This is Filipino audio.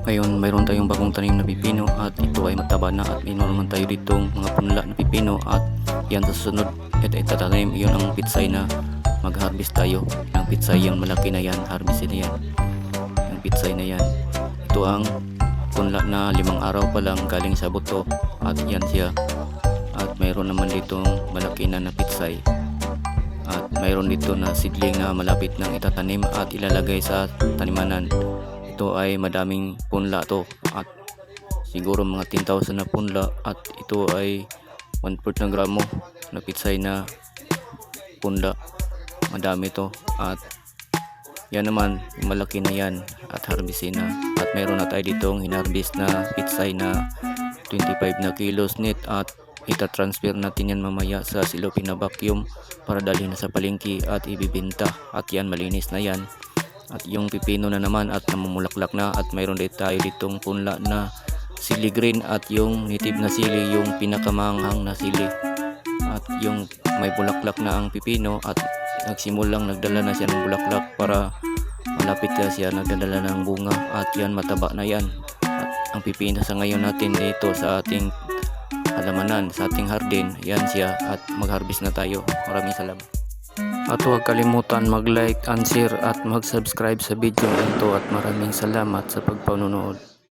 Ngayon mayroon tayong bagong tanim na pipino at ito ay mataba na at mayroon naman tayo ditong mga punla na pipino at yan sa susunod ito itatanim. Yun ang pitsay na mag-harvest tayo ng pitsay, yung malaki na yan, harvest na yan yung pitsay na yan. Ito ang punla na 5 araw pa lang galing sa buto at yan siya. At mayroon naman ditong malaki na pitsay at mayroon dito na seedling na malapit nang itatanim at ilalagay sa tanimanan. Ito ay madaming punla to at siguro mga 10,000 na punla at ito ay 1/4 na gramo na pitsay na punla. Madami to at yan naman yung malaki na yan at harvestin na. At mayroon na tayo ditong hinarvest na pitsay na 25 na kilos net at ita-transfer natin yan mamaya sa silopin na vacuum para dalhin na sa palengke at ibibenta at yan malinis na yan. At yung pipino na naman at namumulaklak na at mayroon din tayo ditong punla na sili green at yung native na sili, yung pinakamanghang na sili. At yung may bulaklak na ang pipino at nagsimulang nagdala na siya ng bulaklak para malapit na siya nagdadala ng bunga at yan mataba na yan. At ang pipino sa ngayon natin dito sa ating halamanan, sa ating hardin, yan siya at mag-harvest na tayo. Maraming salamat. At huwag kalimutan mag-like and share at mag-subscribe sa video ito at maraming salamat sa pagpanonood.